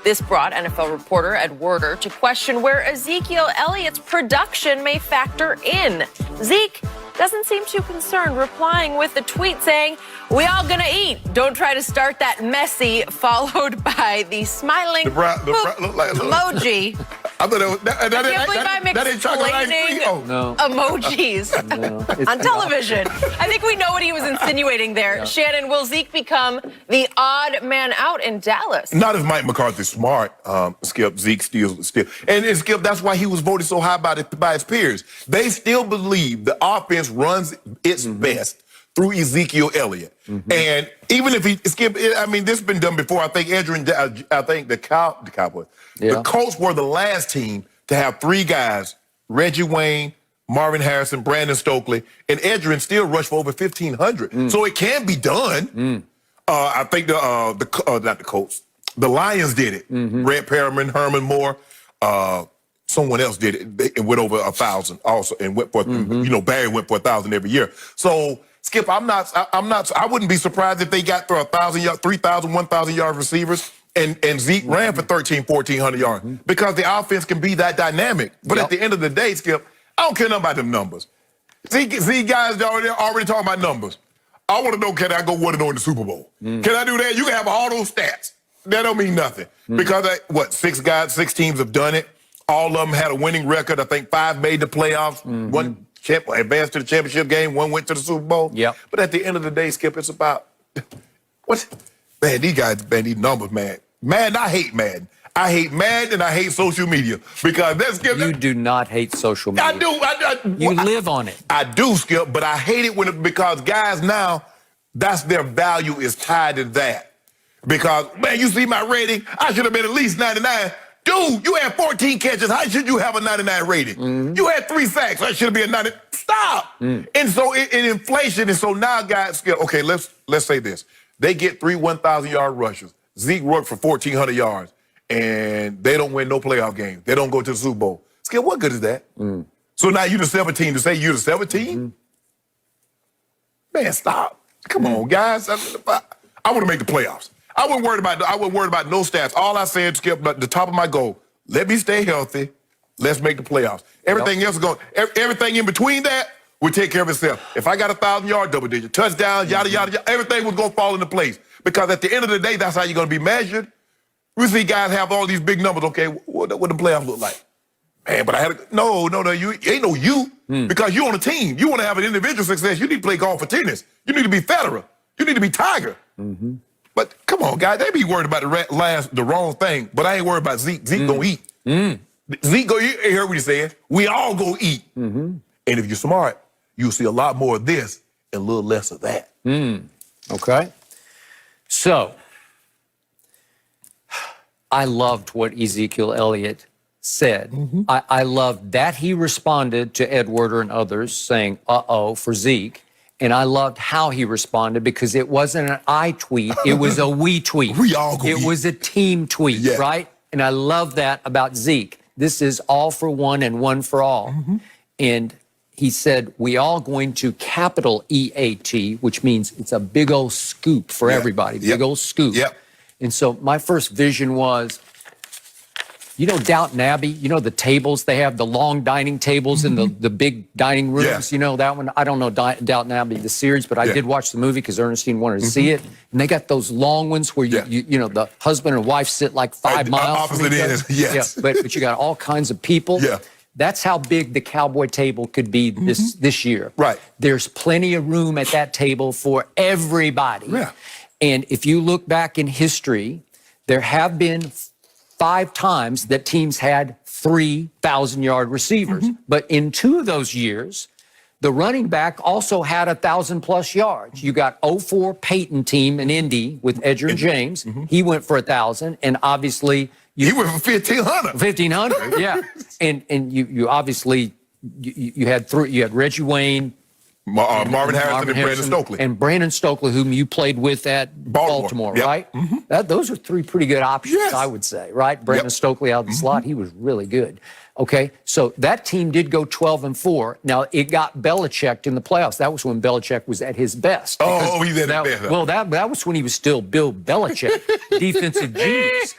This brought NFL reporter Ed Werder to question where Ezekiel Elliott's production may factor in. Zeke doesn't seem too concerned, replying with a tweet saying, "We all gonna eat. Don't try to start that messy," followed by the smiling emoji. I thought I can't believe I'm explaining emojis on television. I think we know what he was insinuating there. Shannon, will Zeke become the odd man out in Dallas? Not if Mike McCarthy's smart, Skip. Zeke still. And Skip, that's why he was voted so high by his peers. They still believe the offense runs its best through Ezekiel Elliott. And even if he, Skip, I mean, this has been done before. I think the Cowboys, the Colts were the last team to have three guys, Reggie Wayne, Marvin Harrison, Brandon Stokely, and Edgerrin still rushed for over 1,500. So it can be done. I think not the Colts, the Lions did it. Red Perriman, Herman Moore, someone else did it. It went over 1,000 also, and went for Barry went for 1,000 every year. So Skip, I wouldn't be surprised if they got through 1,000, 3,000, 1,000 yard receivers, and Zeke ran for 1,400 yards because the offense can be that dynamic. But at the end of the day, Skip, I don't care nothing about them numbers. See, guys already talking about numbers. I want to know, can I go 1-0 in the Super Bowl? Can I do that? You can have all those stats. That don't mean nothing. Because, six teams have done it. All of them had a winning record. I think 5 made the playoffs. One advanced to the championship game. One went to the Super Bowl. But at the end of the day, Skip, it's about, man, these guys, man, these numbers, man. Madden, I hate Madden. I hate Madden and I hate social media because that's Skip. You do not hate social media. I do. You live on it. I do, Skip, but I hate it because guys now, that's their value is tied to that. Because, man, you see my rating, I should have been at least 99. Dude, you had 14 catches. How should you have a 99 rating? You had 3 sacks. I should have been 90. Stop. And so in inflation, and so now guys, Skip, okay, let's say this. They get 3 1,000-yard rushers. Zeke worked for 1,400 yards. And they don't win no playoff game. They don't go to the Super Bowl. Skip, what good is that? So now you're the 17 to say you're the 17? Man, stop. Come on, guys. I want to make the playoffs. I wasn't worried about no stats. All I said, Skip, the top of my goal, let me stay healthy. Let's make the playoffs. Everything else is going. Everything in between that will take care of itself. If I got 1,000-yard double-digit touchdowns, yada, yada, yada, everything was going to fall into place. Because at the end of the day, that's how you're going to be measured. We see guys have all these big numbers. Okay, what the playoffs look like? Man, but I had no, you ain't no you because you on a team. You want to have an individual success. You need to play golf or tennis. You need to be Federer. You need to be Tiger. But come on, guys, they be worried about the wrong thing. But I ain't worried about Zeke. Zeke gonna eat. Zeke go eat. You heard what he said? We all go eat. And if you're smart, you'll see a lot more of this and a little less of that. Okay. So I loved what Ezekiel Elliott said. I loved that he responded to Ed Werder and others saying, uh-oh, for Zeke. And I loved how he responded because it wasn't an I tweet. It was a we tweet. We all go It was a team tweet, right? And I love that about Zeke. This is all for one and one for all. And he said, we all going to capital EAT, which means it's a big old scoop for everybody, big old scoop. And so my first vision was, you know, Downton Abbey, you know, the tables, they have the long dining tables in the big dining rooms. You know that one? I don't know Downton Abbey, the series, but I did watch the movie because Ernestine wanted to see it. And they got those long ones where, you know, the husband and wife sit like 5 miles from each other. But you got all kinds of people. That's how big the Cowboy table could be this year. There's plenty of room at that table for everybody. And if you look back in history, there have been 5 times that teams had 3,000-yard receivers. But in 2 of those years, the running back also had 1,000+ yards. You got 04 Peyton team in Indy with Edgerrin James. He went for 1,000, and obviously he went for 1,500. 1,500, yeah. And you obviously you had Reggie Wayne, Marvin Harrison and Brandon Stokely. And Brandon Stokely, whom you played with at Baltimore, Yep. right? Those are three pretty good options, Yes. I would say, right? Brandon Stokely out of the slot, he was really good. Okay, so that team did go 12-4. Now, it got Belichick in the playoffs. That was when Belichick was at his best. Oh, he's at his best. Well, that was when he was still Bill Belichick, defensive genius.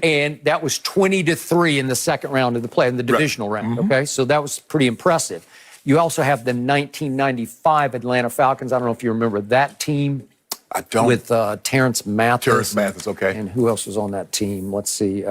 And that was 20-3 in the second round of the play, in the divisional round, okay? So that was pretty impressive. You also have the 1995 Atlanta Falcons. I don't know if you remember that team. I don't. With Terrence Mathis. Terrence Mathis, okay. And who else was on that team? Let's see.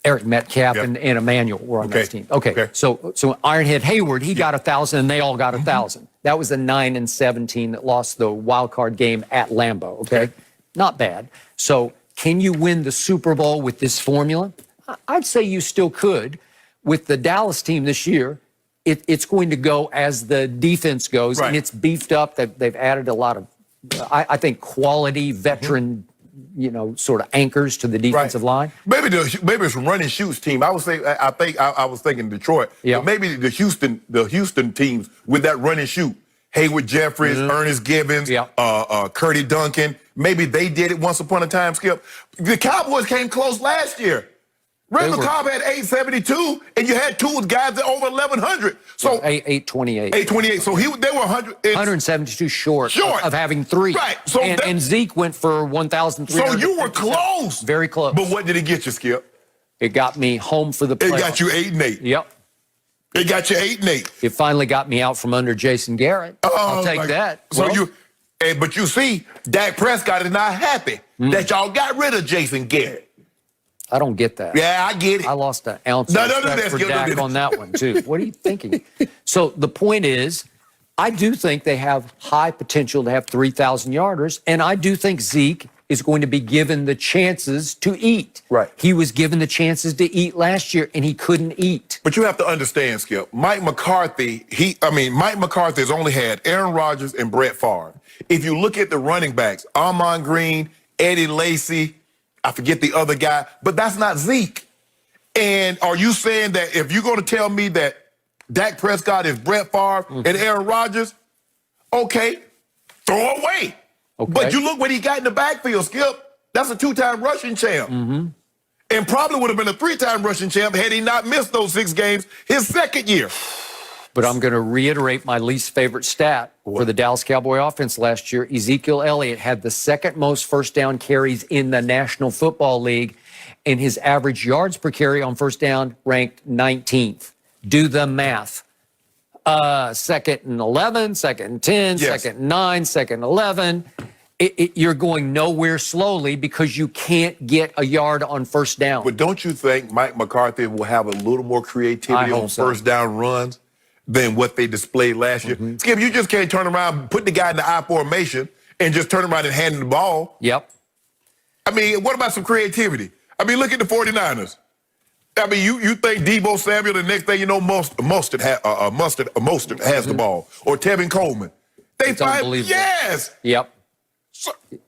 Eric Metcalf and Emmanuel were on that team. Okay. So Ironhead Hayward, he got 1,000, and they all got 1,000. That was the 9-7 team that lost the wild card game at Lambeau. Okay, not bad. So can you win the Super Bowl with this formula? I'd say you still could. With the Dallas team this year, it's going to go as the defense goes, and it's beefed up. They've added a lot of, I think, quality veteran. Sort of anchors to the defensive line. Maybe it's a running shoots team. I would say I was thinking Detroit. Yeah. But maybe the Houston teams with that running shoot. Hayward Jeffries, Ernest Gibbons, Curdy Duncan. Maybe they did it once upon a time, Skip. The Cowboys came close last year. Randall Cobb had 872, and you had two guys that over 1,100. So 828. 828. So they were 172 short of having three. Right. So and Zeke went for 1,300. So you were close. Very close. But what did it get you, Skip? It got me home for the playoffs. It got you 8-8. Yep. It got you 8-8. It finally got me out from under Jason Garrett. I'll take that. So but you see, Dak Prescott is not happy that y'all got rid of Jason Garrett. I don't get that. Yeah, I get it. I lost an ounce of respect for Dak on that one, too. What are you thinking? So the point is, I do think they have high potential to have 3,000 yarders, and I do think Zeke is going to be given the chances to eat. Right. He was given the chances to eat last year, and he couldn't eat. But you have to understand, Skip, Mike McCarthy has only had Aaron Rodgers and Brett Favre. If you look at the running backs, Ahman Green, Eddie Lacy, I forget the other guy, but that's not Zeke. And are you saying that if you're going to tell me that Dak Prescott is Brett Favre and Aaron Rodgers, okay, throw away. Okay. But you look what he got in the backfield, Skip. That's a 2-time rushing champ. And probably would have been a 3-time rushing champ had he not missed those 6 games his second year. But I'm going to reiterate my least favorite stat for the Dallas Cowboy offense last year. Ezekiel Elliott had the second most first down carries in the National Football League, and his average yards per carry on first down ranked 19th. Do the math. Second and 11, second and 10, second and 9, second and 11. You're going nowhere slowly because you can't get a yard on first down. But don't you think Mike McCarthy will have a little more creativity on first down runs than what they displayed last year? Skip, you just can't turn around, put the guy in the I formation, and just turn around and hand him the ball. Yep. I mean, what about some creativity? I mean, look at the 49ers. I mean, you think Deebo Samuel, the next thing you know, Mostert has the ball, or Tevin Coleman. It's unbelievable. Yes. Yep.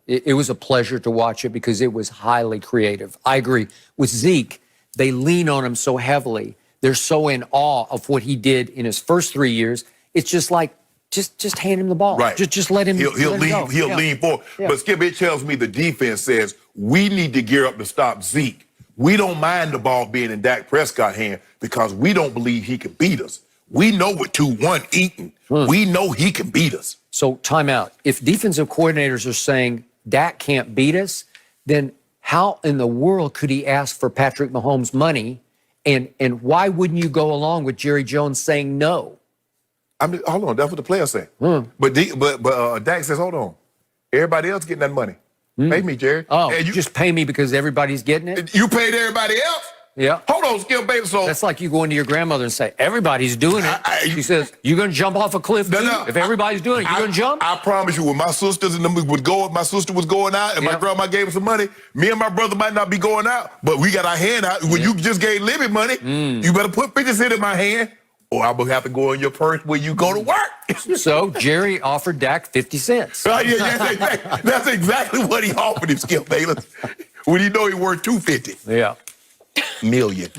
It was a pleasure to watch it because it was highly creative. I agree. With Zeke, they lean on him so heavily. They're so in awe of what he did in his first 3 years. It's just like, just hand him the ball. Right. Just let him. He'll lean forward. Yeah. But Skip, it tells me the defense says we need to gear up to stop Zeke. We don't mind the ball being in Dak Prescott's hand because we don't believe he can beat us. We know with 2-1 eating, we know he can beat us. So timeout. If defensive coordinators are saying Dak can't beat us, then how in the world could he ask for Patrick Mahomes' money? And why wouldn't you go along with Jerry Jones saying no? Hold on, that's what the players say. But Dak says, hold on, everybody else getting that money. Pay me, Jerry. Oh, you just pay me because everybody's getting it? You paid everybody else? Yeah. Hold on, Skip, baby. So that's like you going to your grandmother and say, everybody's doing it. She says, you going to jump off a cliff too? If everybody's doing it, you going to jump? I promise you, when my sisters and them my sister was going out and my grandma gave us some money, me and my brother might not be going out, but we got our hand out. When you just gave Libby money, you better put 50 cents in my hand, or I'm going to have to go in your purse when you go to work. So Jerry offered Dak 50 cents. That's exactly what he offered him, Skip Bayless. When he know he worth $250 million.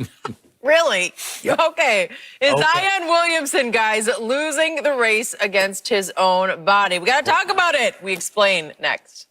Really? Yep. Okay. Is Okay. Zion Williamson, guys, losing the race against his own body? We got to talk about it. We explain next.